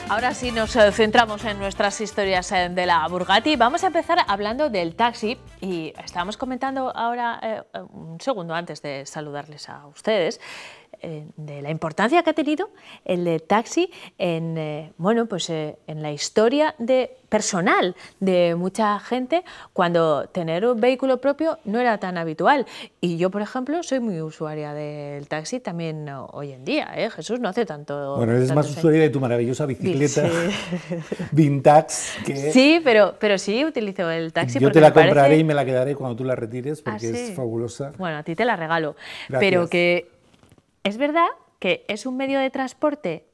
Ahora sí nos centramos en nuestras historias de la Burgati. Vamos a empezar hablando del taxi y estábamos comentando ahora, un segundo antes de saludarles a ustedes, de la importancia que ha tenido el de taxi en, bueno, pues, en la historia personal de mucha gente, cuando tener un vehículo propio no era tan habitual. Y yo, por ejemplo, soy muy usuaria del taxi también hoy en día, ¿eh? Jesús, no hace tanto... Bueno, eres más usuaria de tu maravillosa bicicleta Vintage. Que sí, pero sí utilizo el taxi. Yo te la compraré y me la quedaré cuando tú la retires porque es fabulosa. Bueno, a ti te la regalo. Gracias. Pero que es verdad que es un medio de transporte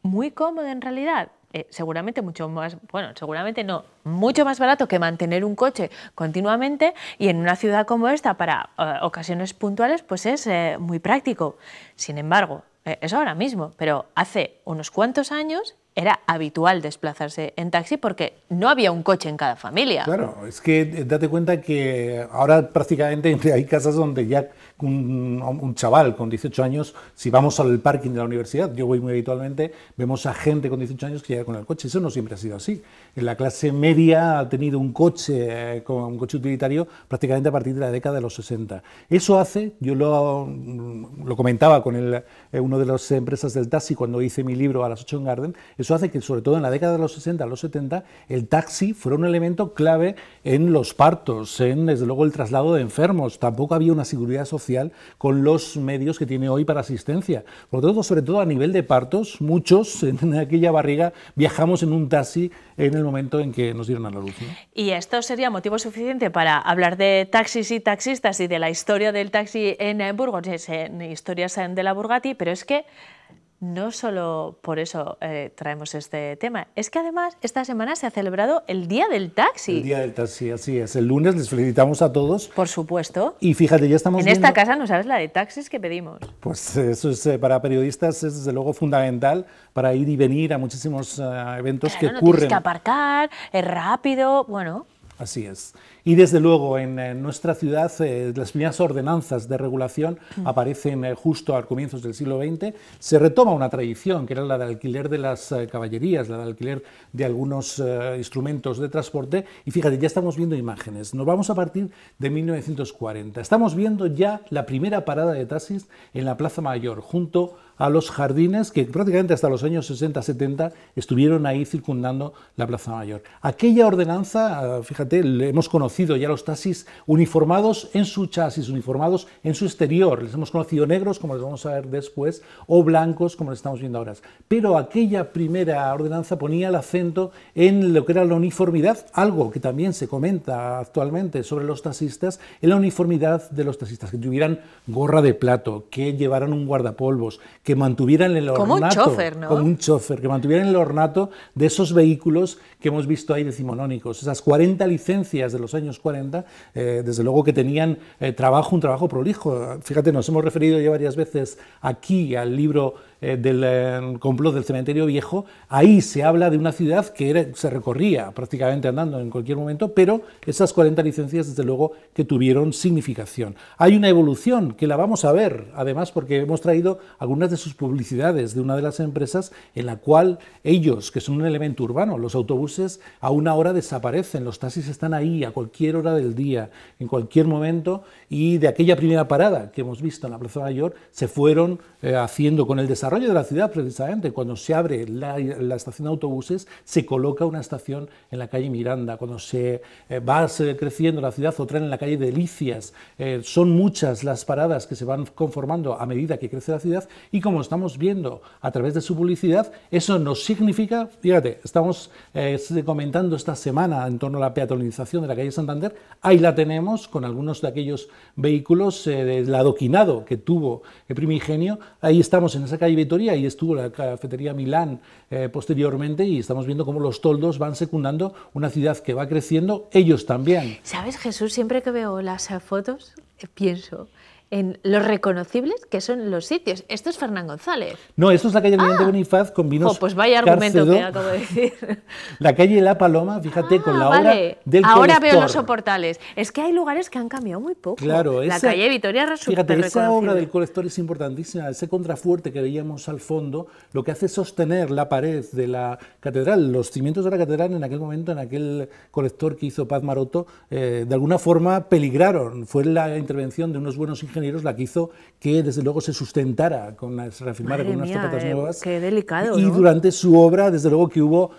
muy cómodo en realidad. Seguramente mucho más, bueno, seguramente no, mucho más barato que mantener un coche continuamente, y en una ciudad como esta para ocasiones puntuales pues es muy práctico. Sin embargo, eso ahora mismo, pero hace unos cuantos años era habitual desplazarse en taxi porque no había un coche en cada familia. Claro, es que date cuenta que ahora prácticamente hay casas donde ya un chaval con 18 años, si vamos al parking de la universidad, yo voy muy habitualmente, vemos a gente con 18 años que llega con el coche. Eso no siempre ha sido así. En la clase media ha tenido un coche, un coche utilitario prácticamente a partir de la década de los 60. Eso hace, yo lo comentaba con uno de las empresas del taxi cuando hice mi libro A las 8 en Garden, eso hace que sobre todo en la década de los 60 a los 70 el taxi fuera un elemento clave en los partos, desde luego el traslado de enfermos. Tampoco había una seguridad social con los medios que tiene hoy para asistencia. Por lo tanto, sobre todo a nivel de partos, muchos en aquella barriga viajamos en un taxi en el momento en que nos dieron a la luz, ¿no? Y esto sería motivo suficiente para hablar de taxis y taxistas y de la historia del taxi en Burgos, en historias de la Burgati, pero es que no solo por eso traemos este tema, es que además esta semana se ha celebrado el Día del Taxi. El Día del Taxi, así es. El lunes les felicitamos a todos. Por supuesto. Y fíjate, ya estamos viendo... esta casa no sabes la de taxis que pedimos. Pues eso es, para periodistas es desde luego fundamental para ir y venir a muchísimos eventos que ocurren. Tienes que aparcar, es rápido, bueno... Así es. Y desde luego en nuestra ciudad las primeras ordenanzas de regulación aparecen justo a comienzos del siglo XX. Se retoma una tradición que era la de alquiler de las caballerías, la de alquiler de algunos instrumentos de transporte. Y fíjate, ya estamos viendo imágenes. Nos vamos a partir de 1940. Estamos viendo ya la primera parada de taxis en la Plaza Mayor, junto a los jardines que prácticamente hasta los años 60-70 estuvieron ahí circundando la Plaza Mayor. Aquella ordenanza, fíjate, hemos conocido ya los taxis uniformados en su chasis, uniformados en su exterior. Les hemos conocido negros, como les vamos a ver después, o blancos, como les estamos viendo ahora. Pero aquella primera ordenanza ponía el acento en lo que era la uniformidad, algo que también se comenta actualmente sobre los taxistas, en la uniformidad de los taxistas, que tuvieran gorra de plato, que llevaran un guardapolvos, que mantuvieran el ornato, como un chofer, ¿no? Como un chofer, que mantuvieran el ornato de esos vehículos que hemos visto ahí decimonónicos. Esas 40 licencias de los años 40, desde luego que tenían un trabajo prolijo. Fíjate, nos hemos referido ya varias veces aquí al libro del complot del Cementerio Viejo. Ahí se habla de una ciudad que se recorría prácticamente andando en cualquier momento, pero esas 40 licencias desde luego que tuvieron significación. Hay una evolución que la vamos a ver, además porque hemos traído algunas de sus publicidades de una de las empresas en la cual ellos, que son un elemento urbano, los autobuses a una hora desaparecen, los taxis están ahí a cualquier hora del día, en cualquier momento, y de aquella primera parada que hemos visto en la Plaza Mayor se fueron haciendo con el desarrollo de la ciudad. Precisamente cuando se abre la estación de autobuses se coloca una estación en la calle Miranda, cuando se va creciendo la ciudad otra en la calle Delicias. Son muchas las paradas que se van conformando a medida que crece la ciudad, y como estamos viendo a través de su publicidad, eso nos significa, fíjate, estamos comentando esta semana en torno a la peatonalización de la calle Santander. Ahí la tenemos con algunos de aquellos vehículos del adoquinado que tuvo Primigenio. Ahí estamos en esa calle Vitoria, ahí estuvo la cafetería Milán posteriormente, y estamos viendo cómo los toldos van secundando una ciudad que va creciendo, ellos también. ¿Sabes, Jesús? Siempre que veo las fotos pienso, en lo reconocibles que son los sitios. Esto es Fernán González. No, esto es la calle Almirante Bonifaz con vinos pues vaya argumento Cárcedo, que acabo de decir. La calle La Paloma, fíjate, con la obra vale. del Ahora colector. veo los soportales. Es que hay lugares que han cambiado muy poco. Claro, la calle Vitoria es súper fíjate, esa obra reconocible. del colector es importantísima. Ese contrafuerte que veíamos al fondo, lo que hace es sostener la pared de la catedral, los cimientos de la catedral en aquel momento, en aquel colector que hizo Paz Maroto, de alguna forma peligraron. Fue la intervención de unos buenos ingenieros la que hizo que desde luego se sustentara, se reafirmara con unas zapatas nuevas. Qué delicado, y ¿no? durante su obra, desde luego que hubo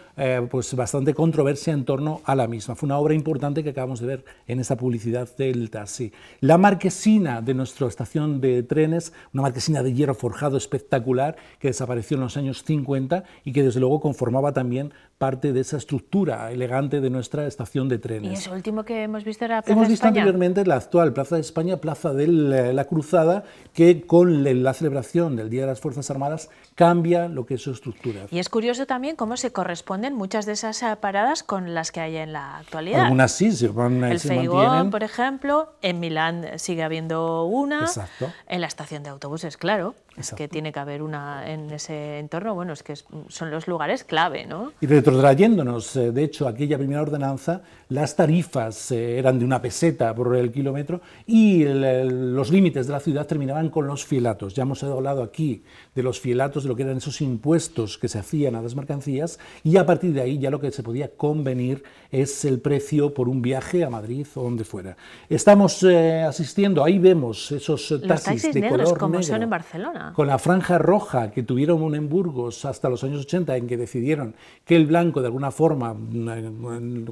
pues bastante controversia en torno a la misma. Fue una obra importante que acabamos de ver en esa publicidad del taxi. La marquesina de nuestra estación de trenes, una marquesina de hierro forjado espectacular que desapareció en los años 50 y que desde luego conformaba también parte de esa estructura elegante de nuestra estación de trenes. Y eso último que hemos visto era Plaza Hemos de visto España. anteriormente la actual Plaza de España, Plaza de la Cruzada, que con la celebración del Día de las Fuerzas Armadas cambia lo que es su estructura. Y es curioso también cómo se corresponden muchas de esas paradas con las que hay en la actualidad. Algunas sí se El Feijó, mantienen. por ejemplo, en Milán sigue habiendo una. Exacto. En la estación de autobuses, claro. Es Exacto. que tiene que haber una en ese entorno. Bueno, es que son los lugares clave, ¿no? Y retrotrayéndonos, de hecho, aquella primera ordenanza, las tarifas eran de 1 peseta por el kilómetro y los límites de la ciudad terminaban con los fielatos. Ya hemos hablado aquí de los fielatos, de lo que eran esos impuestos que se hacían a las mercancías, y a partir de ahí ya lo que se podía convenir es el precio por un viaje a Madrid o donde fuera. Estamos asistiendo, ahí vemos esos taxis de negros, color como negro, son en Barcelona. con la franja roja que tuvieron en Burgos hasta los años 80, en que decidieron que el blanco, de alguna forma,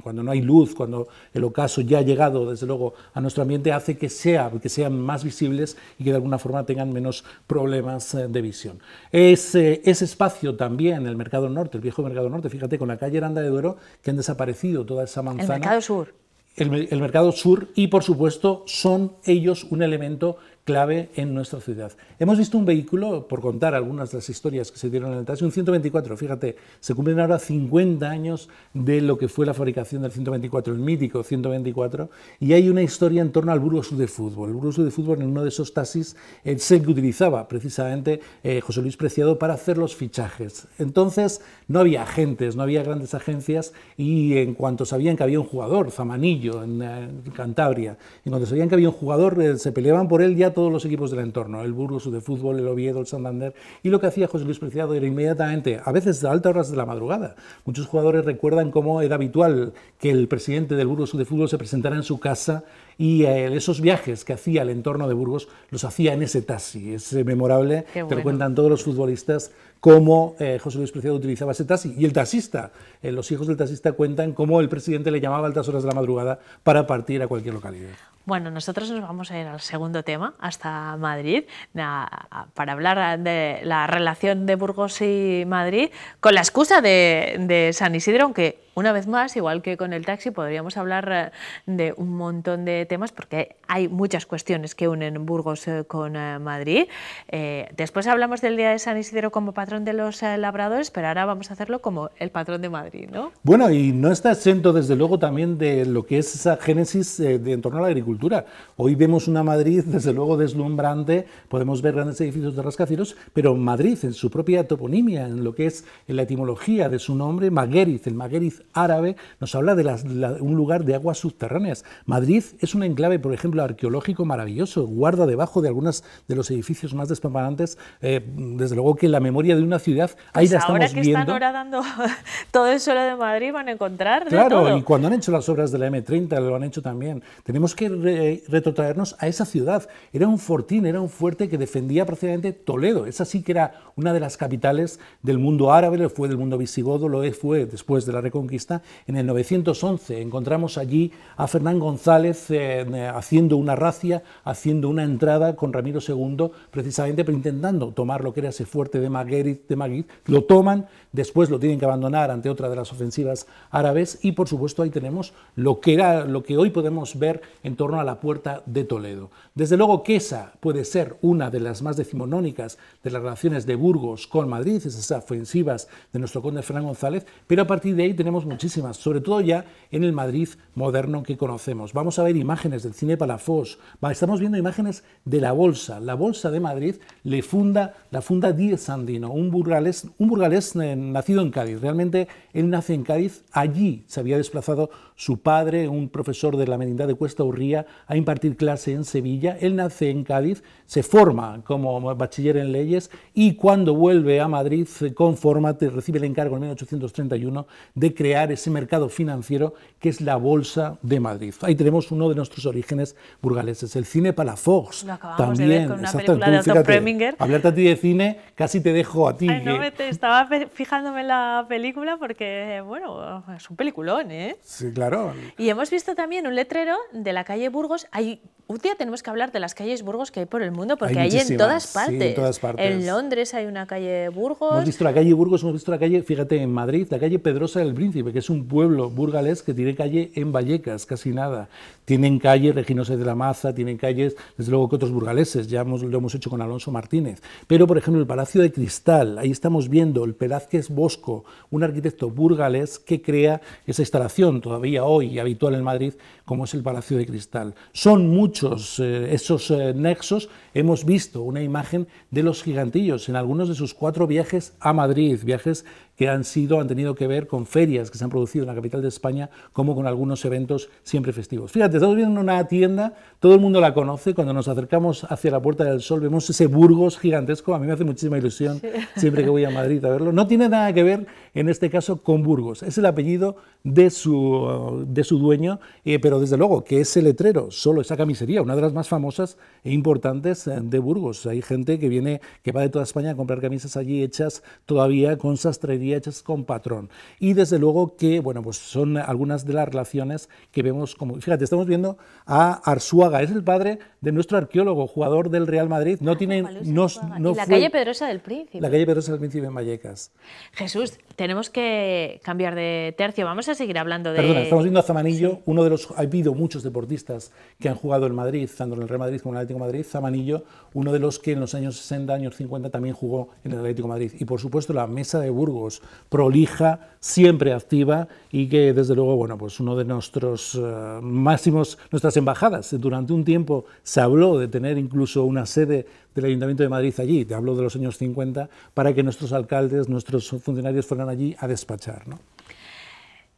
cuando no hay luz, cuando el ocaso ya ha llegado, desde luego, a nuestro ambiente, hace que sean más visibles y que de alguna forma tengan menos problemas de visión. Ese espacio también, el Mercado Norte, el viejo Mercado Norte, fíjate, con la calle Aranda de Duero, que han desaparecido toda esa manzana. El Mercado Sur. El Mercado Sur, y por supuesto son ellos un elemento clave en nuestra ciudad. Hemos visto un vehículo, por contar algunas de las historias que se dieron en el taxi, un 124, fíjate, se cumplen ahora 50 años de lo que fue la fabricación del 124, el mítico 124, y hay una historia en torno al Burgos de Fútbol. El Burgos de Fútbol, en uno de esos taxis, es el que utilizaba precisamente José Luis Preciado para hacer los fichajes. Entonces no había agentes, no había grandes agencias, y en cuanto sabían que había un jugador, Zamanillo, en Cantabria, en cuanto sabían que había un jugador, se peleaban por él ya todos los equipos del entorno, el Burgos de Fútbol, el Oviedo, el Santander, y lo que hacía José Luis Preciado era inmediatamente, a veces a altas horas de la madrugada. Muchos jugadores recuerdan cómo era habitual que el presidente del Burgos de Fútbol se presentara en su casa, y esos viajes que hacía al entorno de Burgos los hacía en ese taxi. Es memorable, Qué bueno. Te lo cuentan todos los futbolistas, cómo José Luis Preciado utilizaba ese taxi. Y el taxista, los hijos del taxista cuentan cómo el presidente le llamaba a altas horas de la madrugada para partir a cualquier localidad. Bueno, nosotros nos vamos a ir al segundo tema, hasta Madrid, para hablar de la relación de Burgos y Madrid, con la excusa de San Isidro, aunque una vez más, igual que con el taxi, podríamos hablar de un montón de temas, porque hay muchas cuestiones que unen Burgos con Madrid. Después hablamos del Día de San Isidro como patrón de los labradores, pero ahora vamos a hacerlo como el patrón de Madrid, ¿no? Bueno, y no está exento, desde luego, también de lo que es esa génesis en torno a la agricultura. Hoy vemos una Madrid, desde luego, deslumbrante, podemos ver grandes edificios de rascacielos, pero Madrid, en su propia toponimia, en lo que es en la etimología de su nombre, Maguériz, el Maguériz árabe, nos habla de un lugar de aguas subterráneas. Madrid es un enclave, por ejemplo, arqueológico maravilloso, guarda debajo de algunos de los edificios más despampanantes, desde luego que la memoria de una ciudad, ahí Pues la estamos ahora que viendo. están horadando todo el suelo de Madrid van a encontrar de Claro, todo. y cuando han hecho las obras de la M30 lo han hecho también. Tenemos que retrotraernos a esa ciudad. Era un fortín, era un fuerte que defendía prácticamente Toledo. Esa sí que era una de las capitales del mundo árabe, lo fue del mundo visigodo, lo fue después de la Reconquista. En el 911 encontramos allí a Fernán González haciendo una racia, haciendo una entrada con Ramiro II, precisamente, pero intentando tomar lo que era ese fuerte de Maguériz, lo toman, después lo tienen que abandonar ante otra de las ofensivas árabes, y por supuesto ahí tenemos lo que hoy podemos ver en torno a la Puerta de Toledo. Desde luego que esa puede ser una de las más decimonónicas de las relaciones de Burgos con Madrid, esas ofensivas de nuestro conde Fernán González, pero a partir de ahí tenemos tenemos muchísimas, sobre todo ya en el Madrid moderno que conocemos. Vamos a ver imágenes del cine Palafox, estamos viendo imágenes de la Bolsa de Madrid, la funda Díez Andino, un burgalés nacido en Cádiz. Realmente él nace en Cádiz, allí se había desplazado su padre, un profesor de la Merindad de Cuesta Urría, a impartir clase en Sevilla. Él nace en Cádiz, se forma como bachiller en leyes y cuando vuelve a Madrid recibe el encargo en 1831 de crear ese mercado financiero que es la Bolsa de Madrid. Ahí tenemos uno de nuestros orígenes burgaleses, el cine Palafox. Lo acabamos también, de ver con una película de Otto Preminger. Hablarte a ti de cine, casi te dejo a ti. Ay, no, estaba fijándome en la película porque, bueno, es un peliculón, ¿eh? Sí, claro. Y hemos visto también un letrero de la calle Burgos. Un día tenemos que hablar de las calles Burgos que hay por el mundo, porque hay en todas partes. Sí, en todas partes. En Londres hay una calle Burgos. Hemos visto la calle Burgos, hemos visto la calle, fíjate, en Madrid, la calle Pedrosa del Príncipe, que es un pueblo burgalés que tiene calle en Vallecas, casi nada. Tienen calle Reginosa de la Maza, tienen calles, desde luego que otros burgaleses, lo hemos hecho con Alonso Martínez. Pero, por ejemplo, el Palacio de Cristal, ahí estamos viendo el Velázquez Bosco, un arquitecto burgalés que crea esa instalación, todavía hoy habitual en Madrid, como es el Palacio de Cristal. Son muchos esos nexos. Hemos visto una imagen de los gigantillos en algunos de sus 4 viajes a Madrid, viajes que han tenido que ver con ferias que se han producido en la capital de España, como con algunos eventos siempre festivos. Fíjate, estamos viendo una tienda, todo el mundo la conoce, cuando nos acercamos hacia la Puerta del Sol vemos ese Burgos gigantesco, a mí me hace muchísima ilusión siempre que voy a Madrid a verlo. No tiene nada que ver, en este caso, con Burgos, es el apellido de su dueño, pero desde luego que ese letrero, solo esa camisería, una de las más famosas e importantes de Burgos. Hay gente que va de toda España a comprar camisas allí hechas todavía con sastrería, hechas con patrón. Y desde luego que, bueno, pues son algunas de las relaciones que vemos, como, fíjate, estamos viendo a Arzuaga, es el padre de nuestro arqueólogo, jugador del Real Madrid. No tiene, no y la calle Pedrosa del Príncipe. La calle Pedrosa del Príncipe en Vallecas. Jesús, tenemos que cambiar de tercio, vamos a seguir hablando de... Perdona, estamos viendo a Zamanillo, sí. Ha habido muchos deportistas que han jugado en Madrid, tanto en el Real Madrid como en el Atlético de Madrid. Zamanillo, uno de los que en los años 60, años 50 también jugó en el Atlético de Madrid. Y por supuesto la Mesa de Burgos, prolija, siempre activa y que desde luego, bueno, pues uno de nuestras embajadas. Durante un tiempo se habló de tener incluso una sede del Ayuntamiento de Madrid allí, te hablo de los años 50, para que nuestros alcaldes, nuestros funcionarios fueran allí a despachar, ¿no?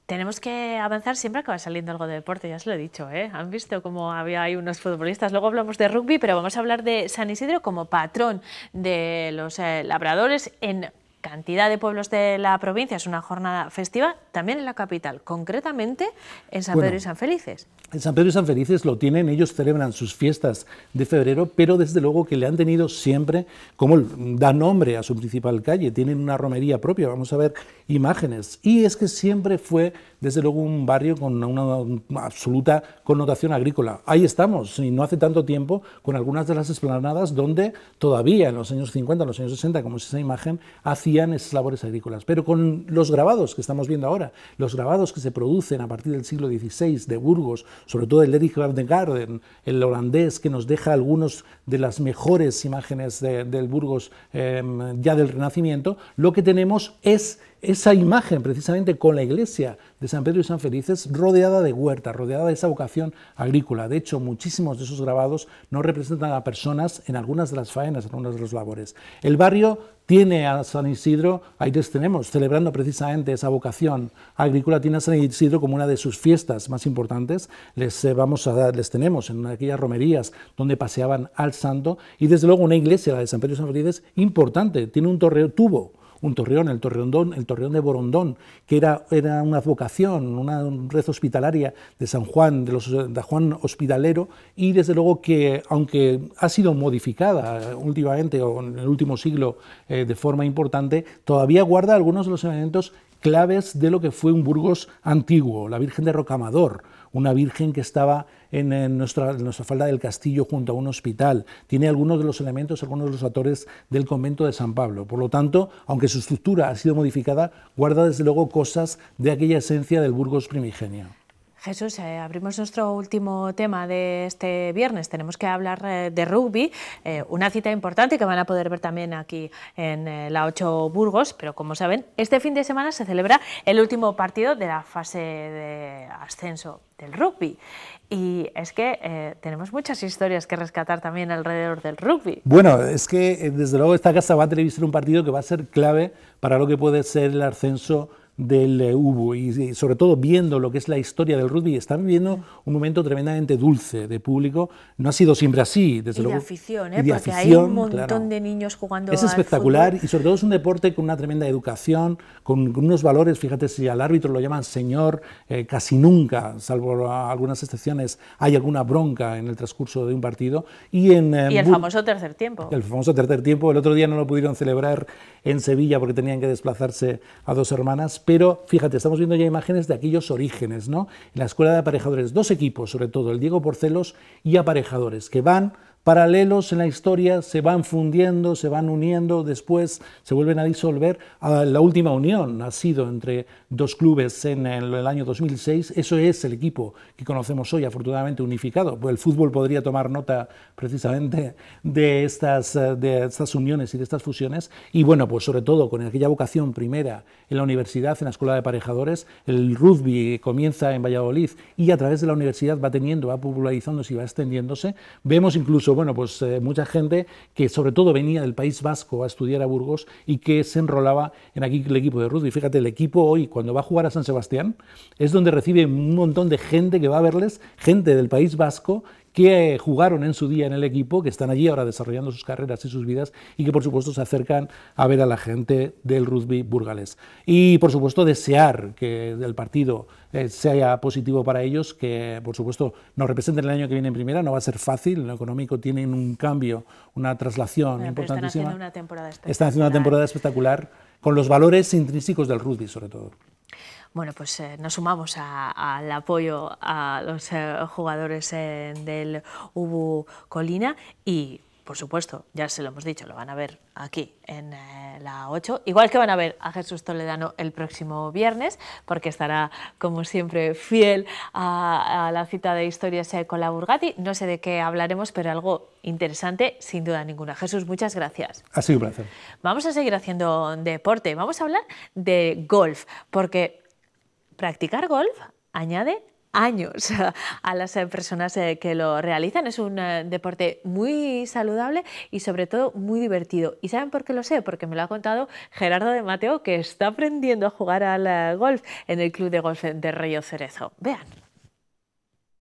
Tenemos que avanzar, siempre acaba saliendo algo de deporte, ya se lo he dicho, ¿eh? Han visto cómo había ahí unos futbolistas, luego hablamos de rugby, pero vamos a hablar de San Isidro como patrón de los labradores en cantidad de pueblos de la provincia. Es una jornada festiva también en la capital, concretamente en San Pedro y San Felices. En San Pedro y San Felices lo tienen, ellos celebran sus fiestas de febrero, pero desde luego que le han tenido siempre, como da nombre a su principal calle, tienen una romería propia, vamos a ver imágenes, y es que siempre fue desde luego un barrio con una absoluta connotación agrícola. Ahí estamos, y no hace tanto tiempo, con algunas de las esplanadas donde todavía en los años 50, en los años 60, como es esa imagen, hacían esas labores agrícolas. Pero con los grabados que estamos viendo ahora, los grabados que se producen a partir del siglo XVI de Burgos, sobre todo el Erich van der Garden, el holandés, que nos deja algunas de las mejores imágenes del Burgos ya del Renacimiento, lo que tenemos es esa imagen precisamente con la iglesia de San Pedro y San Felices rodeada de huerta, rodeada de esa vocación agrícola. De hecho, muchísimos de esos grabados no representan a personas en algunas de las faenas, en algunas de las labores. El barrio tiene a San Isidro, ahí les tenemos, celebrando precisamente esa vocación agrícola, tiene a San Isidro como una de sus fiestas más importantes. Les tenemos en aquellas romerías donde paseaban al santo, y desde luego una iglesia, la de San Pedro y San Felices, importante, tiene un torreón, un torreón, el torreón de Borondón, que era una advocación, una red hospitalaria de San Juan, de Juan Hospitalero, y desde luego que, aunque ha sido modificada últimamente o en el último siglo de forma importante, todavía guarda algunos de los elementos claves de lo que fue un Burgos antiguo, la Virgen de Rocamador, una virgen que estaba en nuestra falda del castillo junto a un hospital, tiene algunos de los elementos, algunos de los atores del convento de San Pablo. Por lo tanto, aunque su estructura ha sido modificada, guarda desde luego cosas de aquella esencia del Burgos primigenio. Jesús, abrimos nuestro último tema de este viernes. Tenemos que hablar de rugby, una cita importante que van a poder ver también aquí en la 8 Burgos, pero como saben, este fin de semana se celebra el último partido de la fase de ascenso del rugby. Y es que tenemos muchas historias que rescatar también alrededor del rugby. Bueno, es que desde luego esta casa va a televisar un partido que va a ser clave para lo que puede ser el ascenso del UBU y sobre todo viendo lo que es la historia del rugby, están viviendo un momento tremendamente dulce de público. No ha sido siempre así, desde luego. Y de afición, y de porque afición, hay un montón claro, de niños jugando es al espectacular fútbol. Y sobre todo es un deporte con una tremenda educación, con unos valores. Fíjate, si al árbitro lo llaman señor, casi nunca, salvo algunas excepciones, hay alguna bronca en el transcurso de un partido. Y el famoso tercer tiempo. El famoso tercer tiempo, el otro día no lo pudieron celebrar en Sevilla porque tenían que desplazarse a Dos Hermanas, pero fíjate, estamos viendo ya imágenes de aquellos orígenes, ¿no? En la escuela de aparejadores, dos equipos, sobre todo, el Diego Porcelos y Aparejadores, que van paralelos en la historia, se van fundiendo, se van uniendo, después se vuelven a disolver. La última unión ha sido entre dos clubes en el año 2006, eso es el equipo que conocemos hoy, afortunadamente unificado. Pues el fútbol podría tomar nota precisamente de estas uniones y de estas fusiones, y bueno, pues sobre todo con aquella vocación primera en la universidad, en la escuela de aparejadores, el rugby comienza en Valladolid y a través de la universidad va popularizándose y va extendiéndose. Vemos incluso, bueno, pues mucha gente que sobre todo venía del País Vasco a estudiar a Burgos y que se enrolaba en aquí el equipo de rugby. Fíjate, el equipo hoy, cuando va a jugar a San Sebastián, es donde recibe un montón de gente que va a verles, gente del País Vasco, que jugaron en su día en el equipo, que están allí ahora desarrollando sus carreras y sus vidas y que por supuesto se acercan a ver a la gente del rugby burgalés. Y por supuesto desear que el partido sea positivo para ellos, que por supuesto nos representen el año que viene en primera. No va a ser fácil, en lo económico tienen un cambio, una traslación importantísima. Están haciendo una temporada espectacular. Están haciendo una temporada espectacular con los valores intrínsecos del rugby sobre todo. Bueno, pues nos sumamos al apoyo a los jugadores del UBU Colina y, por supuesto, ya se lo hemos dicho, lo van a ver aquí en la 8, igual que van a ver a Jesús Toledano el próximo viernes, porque estará, como siempre, fiel a la cita de historias con la Burgati. No sé de qué hablaremos, pero algo interesante, sin duda ninguna. Jesús, muchas gracias. Ha sido un placer. Vamos a seguir haciendo deporte, vamos a hablar de golf, porque practicar golf añade años a las personas que lo realizan. Es un deporte muy saludable y sobre todo muy divertido. ¿Y saben por qué lo sé? Porque me lo ha contado Gerardo de Mateo, que está aprendiendo a jugar al golf en el Club de Golf de Río Cerezo. Vean.